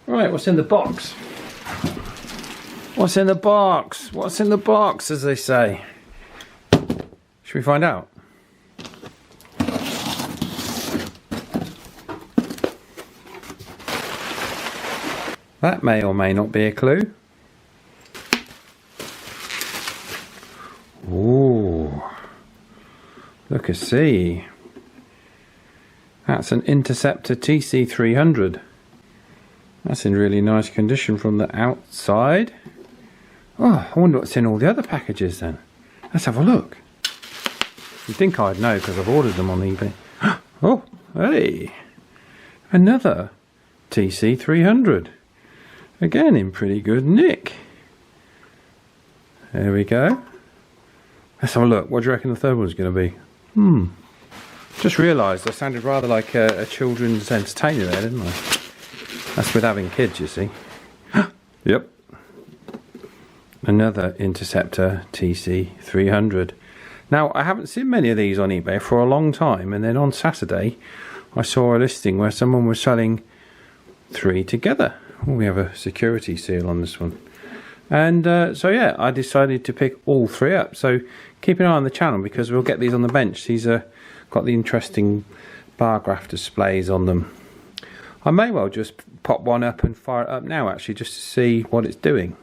Right, what's in the box? What's in the box? What's in the box, as they say? Should we find out? That may or may not be a clue. Ooh, look, I see. That's an Interceptor TC300. That's in really nice condition from the outside. Oh, I wonder what's in all the other packages then. Let's have a look. You'd think I'd know because I've ordered them on eBay. Oh, hey! Another TC300. Again in pretty good nick. There we go. Let's have a look. What do you reckon the third one's going to be? Just realised I sounded rather like a children's entertainer there, didn't I? That's with having kids, you see. Yep. Another Interceptor TC300. Now, I haven't seen many of these on eBay for a long time, and then on Saturday I saw a listing where someone was selling 3 together. Oh, we have a security seal on this one. And so yeah, I decided to pick all 3 up. So keep an eye on the channel because we'll get these on the bench. These are got the interesting bar graph displays on them. I may well just pop one up and fire it up now actually, just to see what it's doing.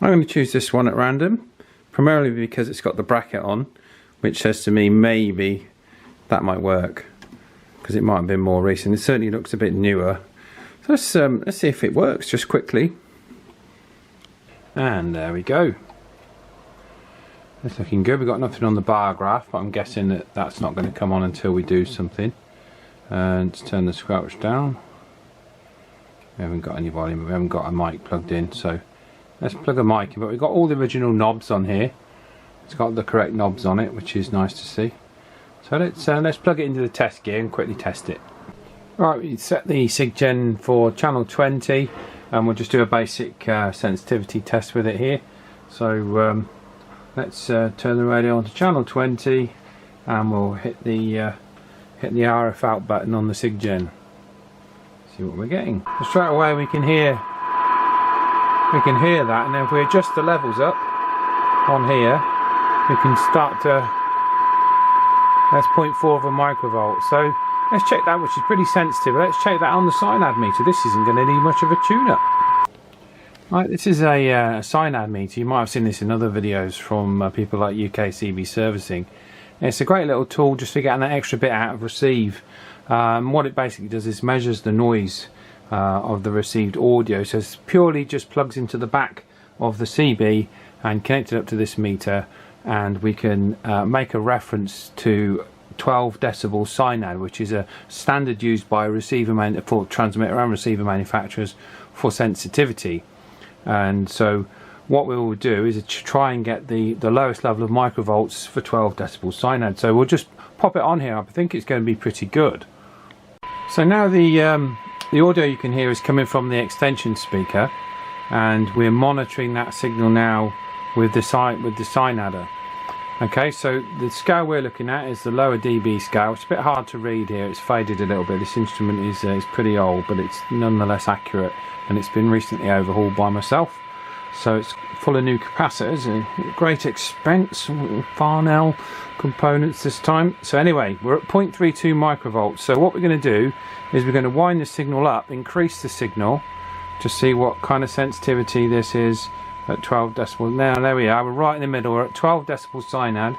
I'm going to choose this one at random, primarily because it's got the bracket on, which says to me maybe that might work, because it might have been more recent. It certainly looks a bit newer. So let's see if it works just quickly. And there we go. It's looking good. We've got nothing on the bar graph, but I'm guessing that that's not going to come on until we do something. And let's turn the squelch down. We haven't got any volume, we haven't got a mic plugged in, so let's plug a mic in. But we've got all the original knobs on here. It's got the correct knobs on it, which is nice to see. So let's plug it into the test gear and quickly test it. Right, we set the SIGGEN for channel 20, and we'll just do a basic sensitivity test with it here. So let's turn the radio on to channel 20, and we'll hit the RF out button on the SIGGEN. See what we're getting. So straight away we can hear that, and then if we adjust the levels up on here, we can start to. That's 0.4 of a microvolt. So let's check that, which is pretty sensitive. Let's check that on the Cyanide meter. This isn't going to need much of a tune-up. Right, this is a Cyanide meter. You might have seen this in other videos from people like UKCB Servicing. It's a great little tool just for getting that extra bit out of receive. What it basically does is measures the noise of the received audio. So it purely just plugs into the back of the CB and connected up to this meter, and we can make a reference to 12 decibel Cyanide, which is a standard used by for transmitter and receiver manufacturers for sensitivity. And so what we will do is try and get the lowest level of microvolts for 12 decibel Cyanide. So we'll just pop it on here. I think it's going to be pretty good. So now the audio you can hear is coming from the extension speaker, and we're monitoring that signal now with the Cyanide. Okay, so the scale we're looking at is the lower dB scale. It's a bit hard to read here, it's faded a little bit. This instrument is pretty old, but it's nonetheless accurate, and it's been recently overhauled by myself. So it's full of new capacitors, at great expense, Farnell components this time. So anyway, we're at 0.32 microvolts. So what we're going to do is we're going to wind the signal up, increase the signal to see what kind of sensitivity this is at 12 decibels. Now there we are, we're right in the middle, we're at 12 decibels Cyanide,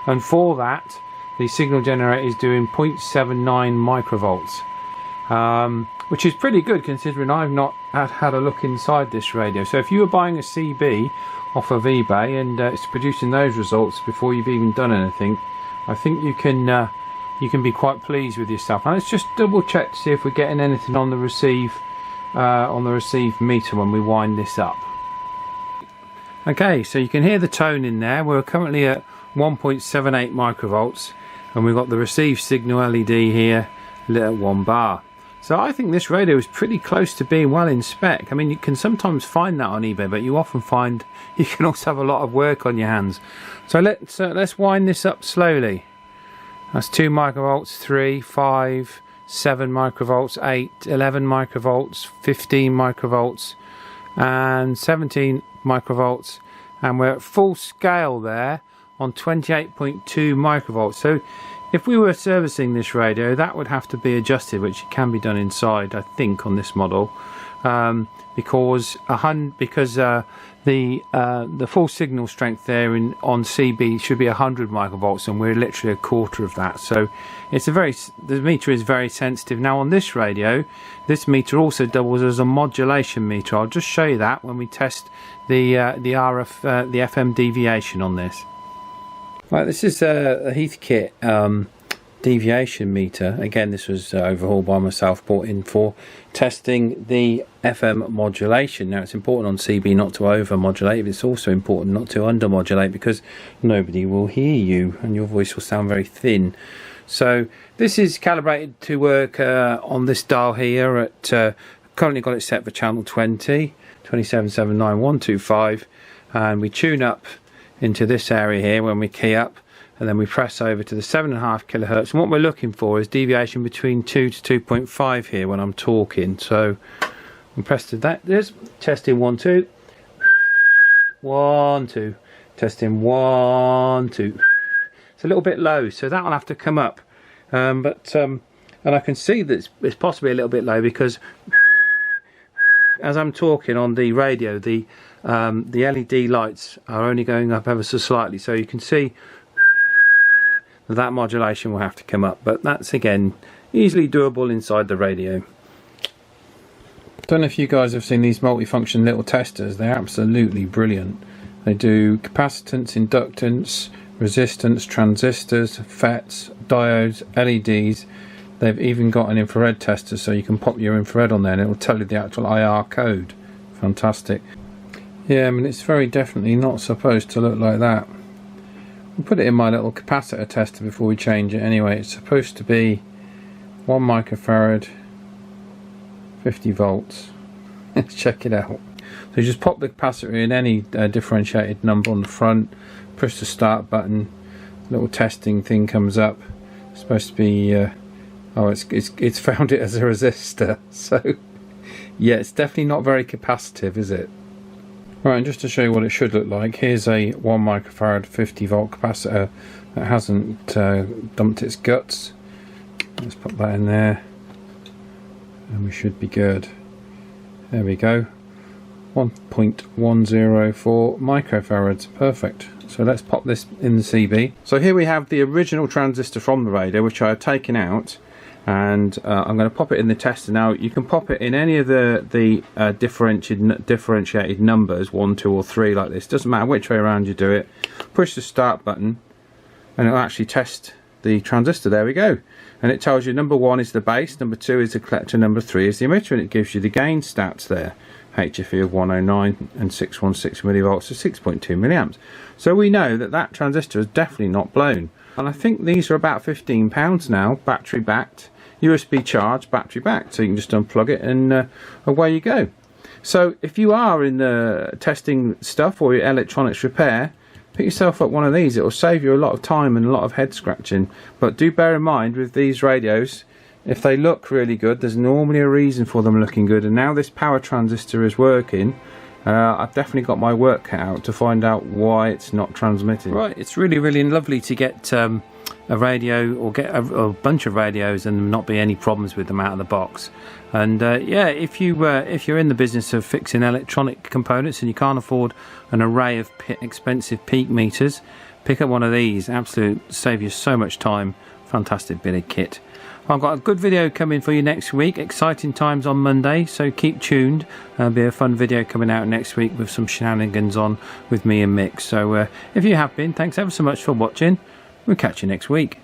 and for that the signal generator is doing 0.79 microvolts, which is pretty good considering I've not had a look inside this radio. So if you were buying a CB off of eBay and it's producing those results before you've even done anything, I think you can be quite pleased with yourself. Now let's just double check to see if we're getting anything on the receive meter when we wind this up. Okay, so you can hear the tone in there. We're currently at 1.78 microvolts, and we've got the receive signal LED here lit at 1 bar. So I think this radio is pretty close to being well in spec. I mean, you can sometimes find that on eBay, but you often find you can also have a lot of work on your hands. So let's wind this up slowly. That's 2 microvolts, 3, 5, 7 microvolts, 8, 11 microvolts, 15 microvolts and 17 microvolts, and we're at full scale there on 28.2 microvolts. So if we were servicing this radio, that would have to be adjusted, which can be done inside, I think, on this model, because the full signal strength there on CB should be 100 microvolts, and we're literally a quarter of that. So the meter is very sensitive. Now on this radio, this meter also doubles as a modulation meter. I'll just show you that when we test the FM deviation on this. Right, this is a Heathkit deviation meter. Again, this was overhauled by myself, brought in for testing the FM modulation. Now it's important on CB not to over modulate, but it's also important not to under modulate, because nobody will hear you and your voice will sound very thin. So this is calibrated to work on this dial here at currently got it set for channel 20, 2779125, and we tune up into this area here when we key up, and then we press over to the 7.5 kilohertz. And what we're looking for is deviation between 2 to 2.5 here when I'm talking. So we press to that. There's testing 1 2 1 2, testing 1 2. It's a little bit low, so that will have to come up. And I can see that it's possibly a little bit low, because as I'm talking on the radio, the LED lights are only going up ever so slightly, so you can see that modulation will have to come up, but that's again easily doable inside the radio. Don't know if you guys have seen these multifunction little testers. They're absolutely brilliant. They do capacitance, inductance, resistance, transistors, FETs, diodes, LEDs. They've even got an infrared tester, so you can pop your infrared on there and it will tell you the actual IR code. Fantastic. Yeah, I mean, it's very definitely not supposed to look like that. We'll put it in my little capacitor tester before we change it anyway. It's supposed to be 1 microfarad, 50 volts. Let's check it out. So you just pop the capacitor in any differentiated number on the front, push the start button, little testing thing comes up. It's supposed to be oh, it's found it as a resistor. So yeah, it's definitely not very capacitive, is it? Right, and just to show you what it should look like, here's a 1 microfarad 50 volt capacitor that hasn't dumped its guts. Let's put that in there and we should be good. There we go, 1.104 microfarads, perfect. So let's pop this in the CB. So here we have the original transistor from the radio, which I have taken out, and I'm going to pop it in the tester. Now you can pop it in any of the differentiated numbers, 1, 2 or 3 like this, doesn't matter which way around you do it. Push the start button and it'll actually test the transistor. There we go, and it tells you number 1 is the base, number 2 is the collector, number 3 is the emitter, and it gives you the gain stats there. HFE of 109 and 616 millivolts to 6.2 milliamps. So we know that that transistor is definitely not blown. And I think these are about £15 now, battery backed, USB charged, battery backed. So you can just unplug it and away you go. So if you are in the testing stuff or your electronics repair, pick yourself up one of these. It will save you a lot of time and a lot of head scratching. But do bear in mind with these radios, if they look really good, there's normally a reason for them looking good. And now this power transistor is working, I've definitely got my work cut out to find out why it's not transmitting. Right, it's really, really lovely to get a radio, or get a bunch of radios and not be any problems with them out of the box. And yeah, if you're in the business of fixing electronic components and you can't afford an array of expensive peak meters, pick up one of these. Absolutely save you so much time. Fantastic bit of kit. I've got a good video coming for you next week. Exciting times on Monday, so keep tuned. There'll be a fun video coming out next week with some shenanigans on with me and Mick. So if you have been, thanks ever so much for watching. We'll catch you next week.